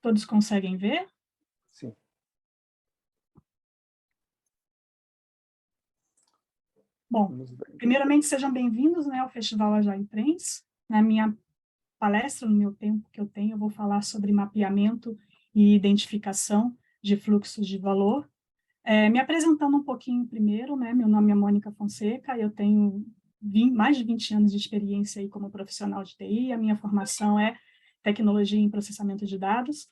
Todos conseguem ver? Sim. Bom, primeiramente, sejam bem-vindos, né, ao Festival Agile Trends. Na minha palestra, no meu tempo que eu tenho, eu vou falar sobre mapeamento e identificação de fluxos de valor. Me apresentando um pouquinho primeiro, né, meu nome é Mônica Fonseca, eu tenho mais de 20 anos de experiência aí como profissional de TI, a minha formação é tecnologia em processamento de dados.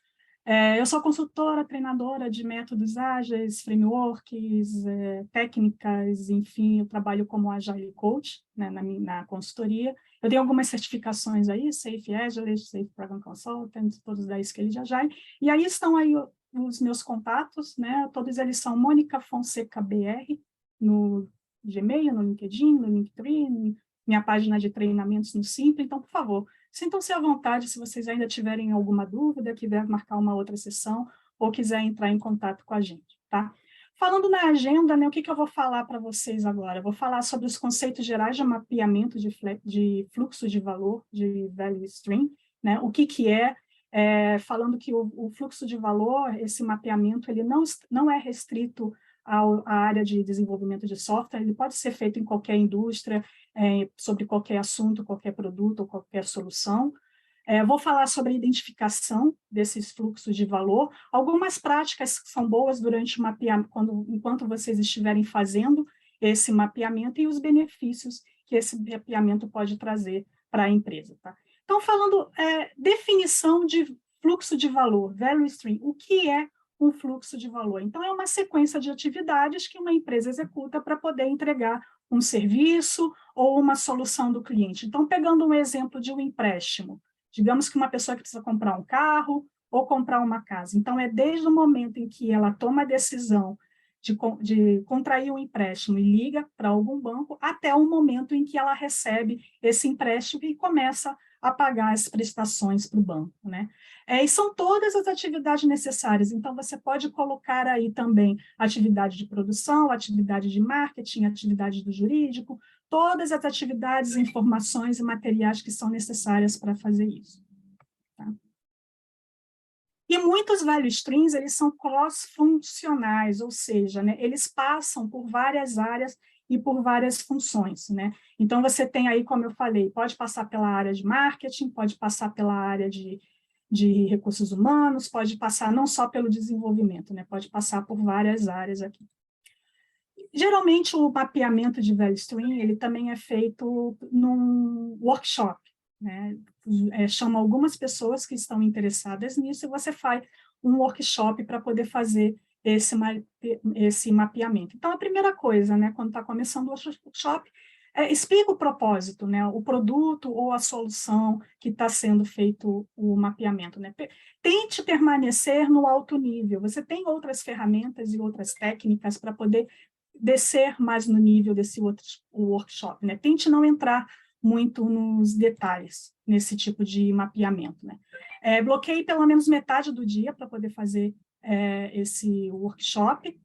Eu sou consultora, treinadora de métodos ágeis, frameworks, técnicas, enfim, eu trabalho como Agile Coach, né, na consultoria. Eu tenho algumas certificações aí, Safe Agilist, Safe Program Consultant, todos da Scale de Agile, e aí estão aí os meus contatos, né, todos eles são Mônica Fonseca BR, no Gmail, no LinkedIn, no Linktree, minha página de treinamentos no Simpla, então, por favor, sintam-se à vontade se vocês ainda tiverem alguma dúvida, quiser marcar uma outra sessão, ou quiser entrar em contato com a gente, tá? Falando na agenda, né, o que eu vou falar para vocês agora? Eu vou falar sobre os conceitos gerais de mapeamento de fluxo de valor, de value stream, né, o que é, falando que o fluxo de valor, esse mapeamento, ele não é restrito à área de desenvolvimento de software, ele pode ser feito em qualquer indústria, sobre qualquer assunto, qualquer produto ou qualquer solução. Vou falar sobre a identificação desses fluxos de valor, algumas práticas que são boas durante o mapeamento, enquanto vocês estiverem fazendo esse mapeamento e os benefícios que esse mapeamento pode trazer para a empresa. Tá? Então, falando definição de fluxo de valor, value stream, o que é um fluxo de valor? Então, é uma sequência de atividades que uma empresa executa para poder entregar um serviço ou uma solução do cliente. Então, pegando um exemplo de um empréstimo, digamos que uma pessoa que precisa comprar um carro ou comprar uma casa. Então, é desde o momento em que ela toma a decisão de contrair um empréstimo e liga para algum banco, até o momento em que ela recebe esse empréstimo e começa a pagar as prestações para o banco, né? E são todas as atividades necessárias, então você pode colocar aí também atividade de produção, atividade de marketing, atividade do jurídico, todas as atividades, informações e materiais que são necessárias para fazer isso. Tá? E muitos value streams, eles são cross-funcionais, ou seja, né, eles passam por várias áreas e por várias funções, né? Então, você tem aí, como eu falei, pode passar pela área de marketing, pode passar pela área de recursos humanos, pode passar não só pelo desenvolvimento, né? Pode passar por várias áreas aqui. Geralmente, o mapeamento de value stream, ele também é feito num workshop, né? Chama algumas pessoas que estão interessadas nisso e você faz um workshop para poder fazer esse mapeamento. Então, a primeira coisa, né, quando está começando o workshop, explica o propósito, né, o produto ou a solução que está sendo feito o mapeamento. Né? Tente permanecer no alto nível. Você tem outras ferramentas e outras técnicas para poder descer mais no nível desse outro workshop. Né? Tente não entrar muito nos detalhes nesse tipo de mapeamento. Né? Bloqueie pelo menos metade do dia para poder fazer esse workshop.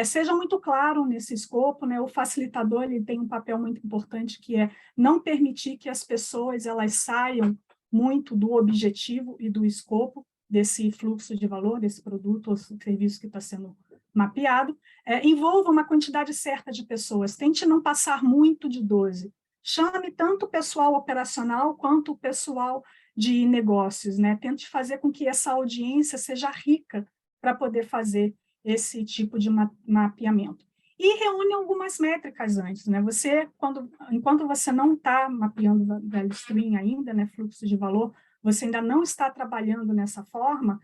Seja muito claro nesse escopo, né? O facilitador ele tem um papel muito importante que é não permitir que as pessoas elas saiam muito do objetivo e do escopo desse fluxo de valor, desse produto ou serviço que está sendo mapeado. Envolva uma quantidade certa de pessoas, tente não passar muito de 12. Chame tanto o pessoal operacional quanto o pessoal de negócios, né? Tente fazer com que essa audiência seja rica para poder fazer esse tipo de mapeamento. E reúne algumas métricas antes, né? Enquanto você não está mapeando value stream ainda, né, fluxo de valor, você ainda não está trabalhando nessa forma,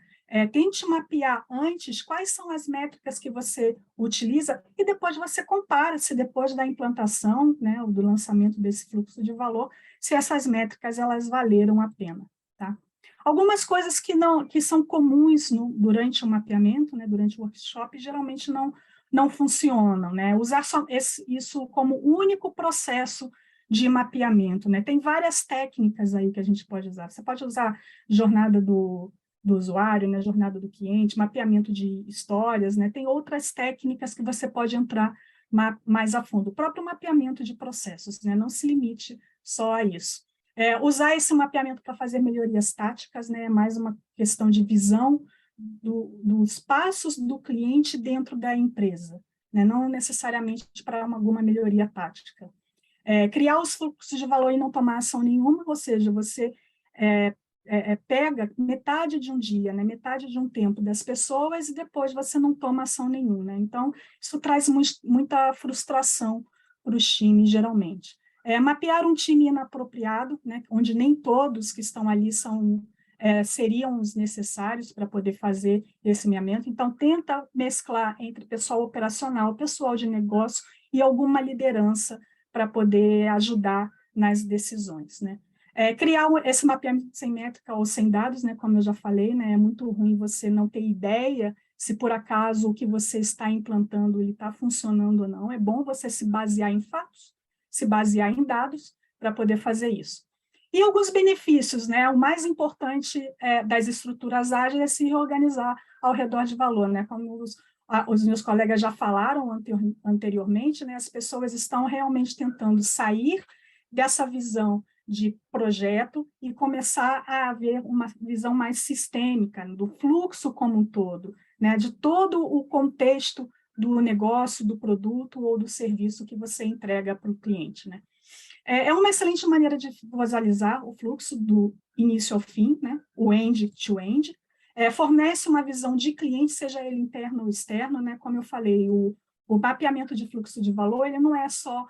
tente mapear antes quais são as métricas que você utiliza e depois você compara se depois da implantação, né, do lançamento desse fluxo de valor, se essas métricas elas valeram a pena. Tá? Algumas coisas que são comuns durante o mapeamento, né, durante o workshop, geralmente não funcionam. Né? Usar isso como único processo de mapeamento. Né? Tem várias técnicas aí que a gente pode usar. Você pode usar jornada do usuário, né, jornada do cliente, mapeamento de histórias, né, tem outras técnicas que você pode entrar mais a fundo. O próprio mapeamento de processos, né, não se limite só a isso. Usar esse mapeamento para fazer melhorias táticas, né, é mais uma questão de visão dos passos do cliente dentro da empresa, né, não necessariamente para alguma melhoria tática. Criar os fluxos de valor e não tomar ação nenhuma, ou seja, você pega metade de um dia, né, metade de um tempo das pessoas e depois você não toma ação nenhuma. Né? Então, isso traz muita frustração para os times, geralmente. Mapear um time inapropriado, né, onde nem todos que estão ali seriam os necessários para poder fazer esse mapeamento. Então, tenta mesclar entre pessoal operacional, pessoal de negócio e alguma liderança para poder ajudar nas decisões, né? Criar esse mapeamento sem métrica ou sem dados, né, como eu já falei, né, é muito ruim você não ter ideia se por acaso o que você está implantando ele está funcionando ou não. É bom você se basear em fatos, se basear em dados para poder fazer isso. E alguns benefícios, né? O mais importante das estruturas ágeis é se reorganizar ao redor de valor, né? Como os meus colegas já falaram anteriormente, né? As pessoas estão realmente tentando sair dessa visão de projeto e começar a haver uma visão mais sistêmica do fluxo como um todo, né? De todo o contexto do negócio, do produto ou do serviço que você entrega para o cliente, né? É uma excelente maneira de visualizar o fluxo do início ao fim, né? O end-to-end. Fornece uma visão de cliente, seja ele interno ou externo, né? Como eu falei, o mapeamento de fluxo de valor, ele não é só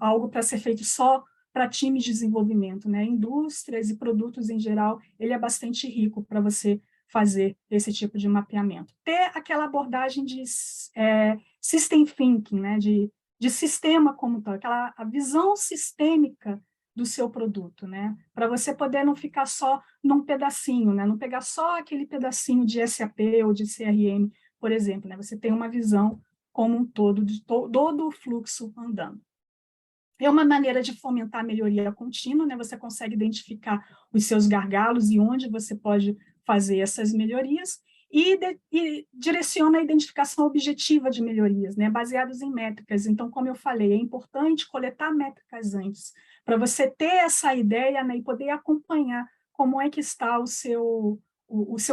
algo para ser feito só para times de desenvolvimento, né? Indústrias e produtos em geral, ele é bastante rico para você fazer esse tipo de mapeamento. Ter aquela abordagem de system thinking, né? De sistema como tal, a visão sistêmica do seu produto, né? Para você poder não ficar só num pedacinho, né? Não pegar só aquele pedacinho de SAP ou de CRM, por exemplo, né? Você tem uma visão como um todo, de todo o fluxo andando. É uma maneira de fomentar a melhoria contínua, né? Você consegue identificar os seus gargalos e onde você pode fazer essas melhorias e direciona a identificação objetiva de melhorias, né? Baseadas em métricas. Então, como eu falei, é importante coletar métricas antes, para você ter essa ideia, né? E poder acompanhar como é que está o seu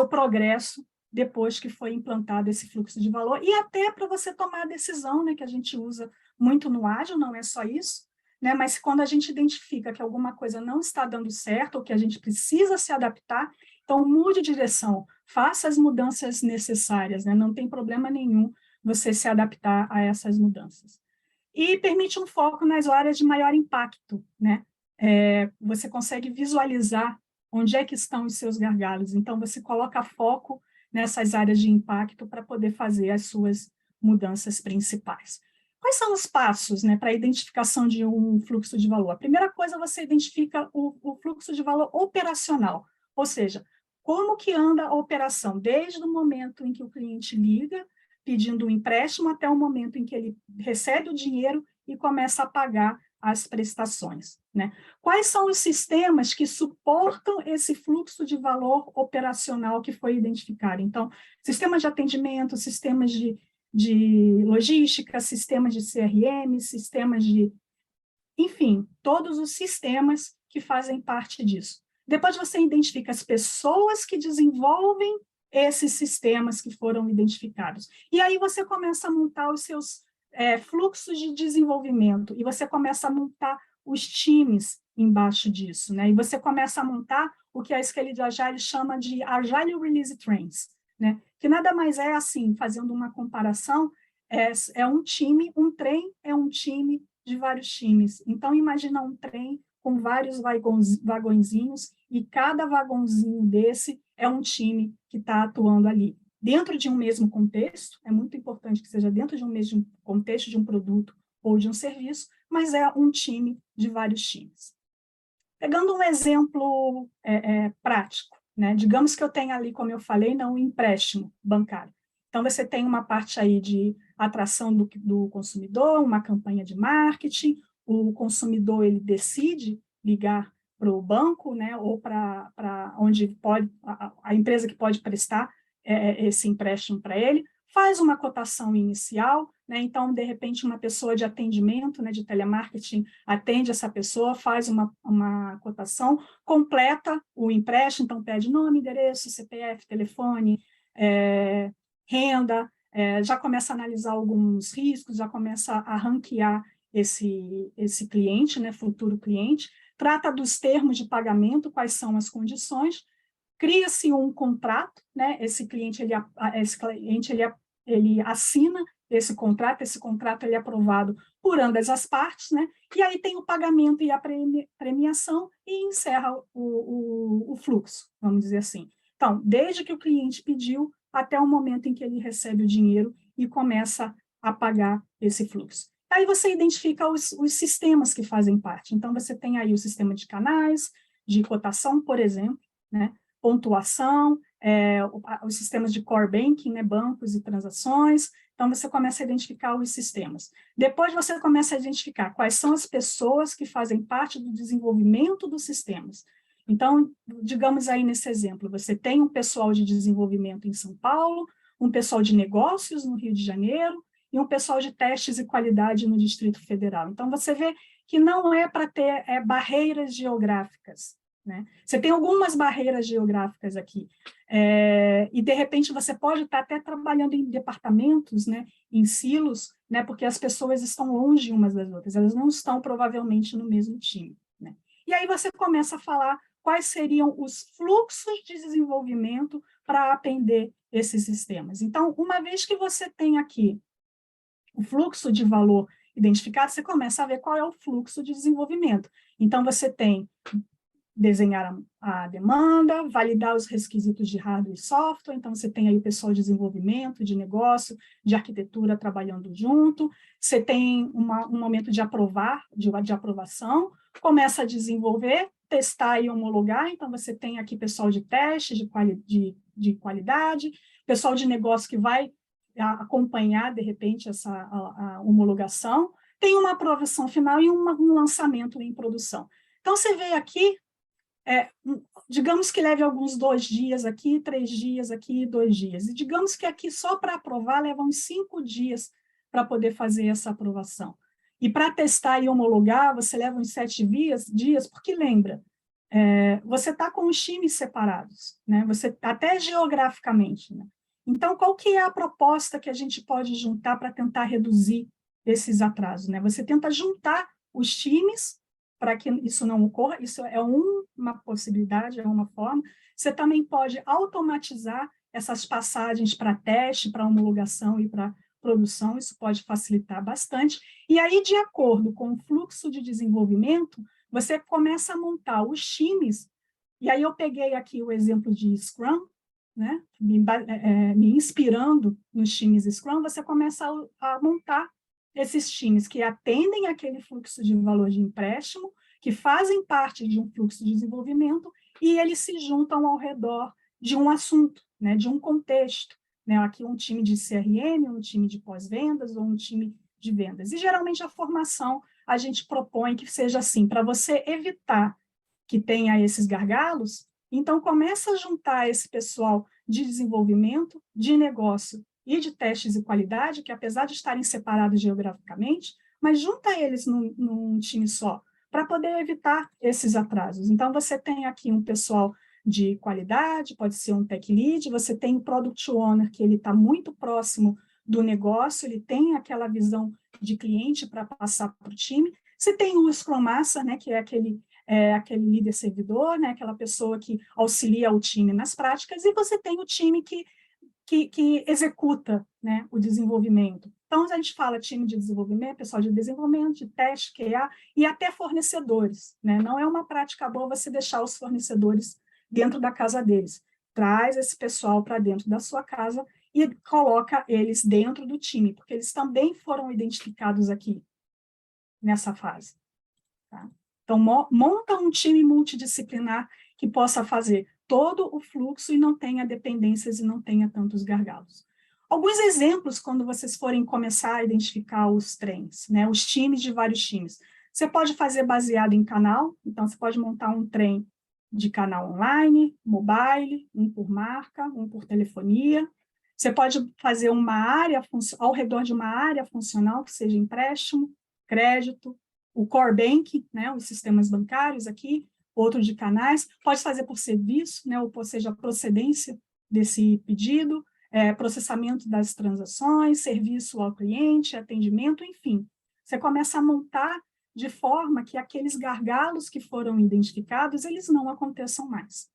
progresso depois que foi implantado esse fluxo de valor, e até para você tomar a decisão, né? Que a gente usa muito no ágil, não é só isso, né? Mas quando a gente identifica que alguma coisa não está dando certo, ou que a gente precisa se adaptar, então mude de direção, faça as mudanças necessárias, né? Não tem problema nenhum você se adaptar a essas mudanças. E permite um foco nas áreas de maior impacto, né? Você consegue visualizar onde é que estão os seus gargalos, então você coloca foco nessas áreas de impacto para poder fazer as suas mudanças principais. Quais são os passos, né, para a identificação de um fluxo de valor? A primeira coisa, você identifica o fluxo de valor operacional, ou seja, como que anda a operação, desde o momento em que o cliente liga, pedindo um empréstimo, até o momento em que ele recebe o dinheiro e começa a pagar as prestações, né? Quais são os sistemas que suportam esse fluxo de valor operacional que foi identificado? Então, sistemas de atendimento, sistemas de logística, sistemas de CRM, sistemas de... Enfim, todos os sistemas que fazem parte disso. Depois você identifica as pessoas que desenvolvem esses sistemas que foram identificados. E aí você começa a montar os seus fluxos de desenvolvimento, e você começa a montar os times embaixo disso, né? E você começa a montar o que a Scale de Agile chama de Agile Release Trains, né? Que nada mais é assim, fazendo uma comparação, um time, um trem é um time de vários times. Então, imagina um trem com vários vagõezinhos, e cada vagãozinho desse é um time que está atuando ali. Dentro de um mesmo contexto, é muito importante que seja dentro de um mesmo contexto de um produto ou de um serviço, mas é um time de vários times. Pegando um exemplo prático, né? Digamos que eu tenha ali, como eu falei, um empréstimo bancário. Então, você tem uma parte aí de atração do consumidor, uma campanha de marketing, o consumidor ele decide ligar para o banco, né, ou para onde pode, a empresa que pode prestar esse empréstimo para ele, faz uma cotação inicial, né? Então, de repente, uma pessoa de atendimento, né, de telemarketing, atende essa pessoa, faz uma cotação, completa o empréstimo, então pede nome, endereço, CPF, telefone, renda, já começa a analisar alguns riscos, já começa a ranquear esse cliente, né, futuro cliente, trata dos termos de pagamento, quais são as condições, cria-se um contrato, né, esse cliente ele assina esse contrato ele é aprovado por ambas as partes, né, e aí tem o pagamento e a premiação e encerra o fluxo, vamos dizer assim. Então, desde que o cliente pediu até o momento em que ele recebe o dinheiro e começa a pagar esse fluxo. Aí você identifica os sistemas que fazem parte. Então, você tem aí o sistema de canais, de cotação, por exemplo, né? Pontuação, os sistemas de core banking, né? Bancos e transações. Então, você começa a identificar os sistemas. Depois, você começa a identificar quais são as pessoas que fazem parte do desenvolvimento dos sistemas. Então, digamos aí nesse exemplo, você tem um pessoal de desenvolvimento em São Paulo, um pessoal de negócios no Rio de Janeiro, e um pessoal de testes e qualidade no Distrito Federal. Então, você vê que não é para ter barreiras geográficas, né? Você tem algumas barreiras geográficas aqui, e, de repente, você pode estar até trabalhando em departamentos, né, em silos, né, porque as pessoas estão longe umas das outras, elas não estão, provavelmente, no mesmo time, né? E aí você começa a falar quais seriam os fluxos de desenvolvimento para atender esses sistemas. Então, uma vez que você tem aqui o fluxo de valor identificado, você começa a ver qual é o fluxo de desenvolvimento. Então, você tem desenhar a demanda, validar os requisitos de hardware e software, então você tem aí o pessoal de desenvolvimento, de negócio, de arquitetura trabalhando junto, você tem um momento de aprovar, de aprovação, começa a desenvolver, testar e homologar, então você tem aqui pessoal de teste, de qualidade, pessoal de negócio que vai acompanhar, de repente, a homologação, tem uma aprovação final e um lançamento em produção. Então, você vê aqui, digamos que leve alguns 2 dias aqui, 3 dias aqui, 2 dias. E digamos que aqui, só para aprovar, leva uns 5 dias para poder fazer essa aprovação. E para testar e homologar, você leva uns 7 dias, porque lembra, você está com os times separados, né? Você, até geograficamente, né? Então, qual que é a proposta que a gente pode juntar para tentar reduzir esses atrasos, né? Você tenta juntar os times para que isso não ocorra, isso é uma possibilidade, é uma forma. Você também pode automatizar essas passagens para teste, para homologação e para produção, isso pode facilitar bastante. E aí, de acordo com o fluxo de desenvolvimento, você começa a montar os times, e aí eu peguei aqui o exemplo de Scrum, né? Me inspirando nos times Scrum, você começa a montar esses times que atendem aquele fluxo de valor de empréstimo, que fazem parte de um fluxo de desenvolvimento, e eles se juntam ao redor de um assunto, né, de um contexto. Né? Aqui um time de CRM, um time de pós-vendas, ou um time de vendas. E, geralmente, a formação a gente propõe que seja assim, para você evitar que tenha esses gargalos, então começa a juntar esse pessoal de desenvolvimento, de negócio e de testes e qualidade, que apesar de estarem separados geograficamente, mas junta eles num time só, para poder evitar esses atrasos. Então, você tem aqui um pessoal de qualidade, pode ser um tech lead, você tem o product owner, que ele está muito próximo do negócio, ele tem aquela visão de cliente para passar para o time. Você tem o Scrum Master, né, que é aquele líder servidor, né, aquela pessoa que auxilia o time nas práticas, e você tem o time que executa, né, o desenvolvimento. Então, a gente fala time de desenvolvimento, pessoal de desenvolvimento, de teste, QA, e até fornecedores. Né? Não é uma prática boa você deixar os fornecedores dentro da casa deles. Traz esse pessoal para dentro da sua casa e coloca eles dentro do time, porque eles também foram identificados aqui, nessa fase. Tá? Então, monta um time multidisciplinar que possa fazer todo o fluxo e não tenha dependências e não tenha tantos gargalos. Alguns exemplos, quando vocês forem começar a identificar os trens, né, os times de vários times. Você pode fazer baseado em canal, então você pode montar um trem de canal online, mobile, um por marca, um por telefonia. Você pode fazer uma área ao redor de uma área funcional, que seja empréstimo, crédito, o core banking, né, os sistemas bancários aqui, outro de canais, pode fazer por serviço, né, ou seja, a procedência desse pedido, processamento das transações, serviço ao cliente, atendimento, enfim. Você começa a montar de forma que aqueles gargalos que foram identificados, eles não aconteçam mais.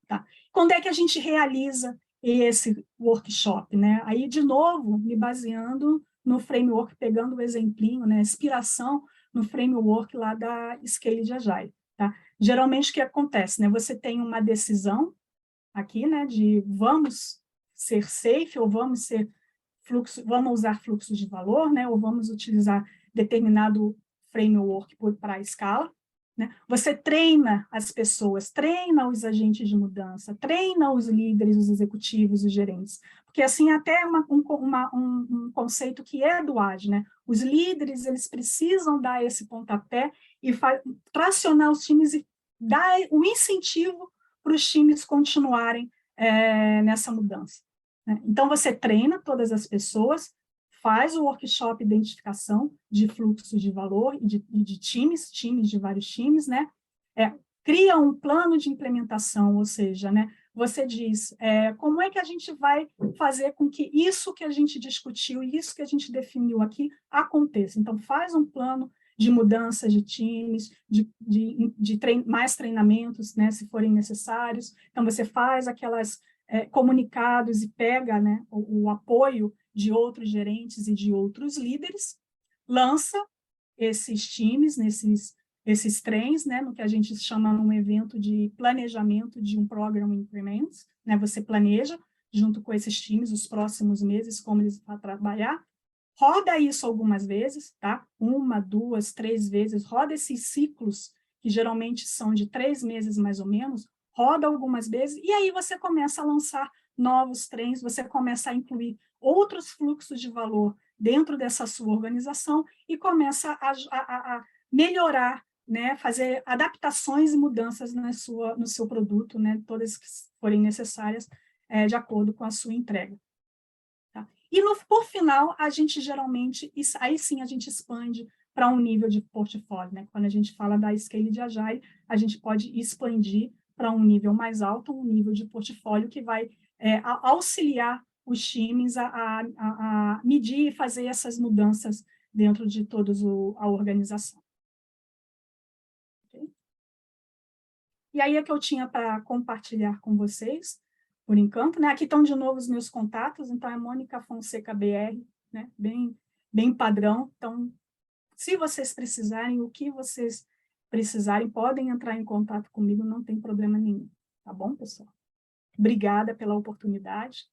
Tá? Quando é que a gente realiza esse workshop, né? Aí, de novo, me baseando no framework, pegando o exemplinho, né? Inspiração no framework lá da Scale de Agile, tá? Geralmente, o que acontece, né? Você tem uma decisão aqui, né? De vamos ser safe ou vamos ser vamos usar fluxo de valor, né? Ou vamos utilizar determinado framework para a escala, né? Você treina as pessoas, treina os agentes de mudança, treina os líderes, os executivos, os gerentes, porque assim até um conceito que é do Agile, né? Os líderes, eles precisam dar esse pontapé e tracionar os times e dar o incentivo para os times continuarem nessa mudança. Então, você treina todas as pessoas, faz o workshop de identificação de fluxo de valor e de times de vários times, né? Cria um plano de implementação, ou seja, né? Você diz, como é que a gente vai fazer com que isso que a gente discutiu, isso que a gente definiu aqui, aconteça. Então, faz um plano de mudança de times, mais treinamentos, né, se forem necessários. Então, você faz aquelas comunicados e pega, né, o apoio de outros gerentes e de outros líderes, lança esses times, esses trens, né, no que a gente chama num evento de planejamento de um Program Increments, né, você planeja junto com esses times os próximos meses, como eles vão trabalhar, roda isso algumas vezes, tá? 1, 2, 3 vezes, roda esses ciclos, que geralmente são de 3 meses mais ou menos, roda algumas vezes, e aí você começa a lançar novos trens, você começa a incluir outros fluxos de valor dentro dessa sua organização e começa a melhorar, né, fazer adaptações e mudanças no seu produto, né, todas que forem necessárias, de acordo com a sua entrega. Tá? E, por final, a gente geralmente, aí sim a gente expande para um nível de portfólio. Né? Quando a gente fala da Scale de Agile, a gente pode expandir para um nível mais alto, um nível de portfólio que vai auxiliar os times a medir e fazer essas mudanças dentro de toda a organização. Okay? E aí é que eu tinha para compartilhar com vocês, por enquanto, né? Aqui estão de novo os meus contatos, então é Mônica Fonseca BR, né? Bem padrão. Então, se vocês precisarem, o que vocês precisarem, podem entrar em contato comigo, não tem problema nenhum. Tá bom, pessoal? Obrigada pela oportunidade.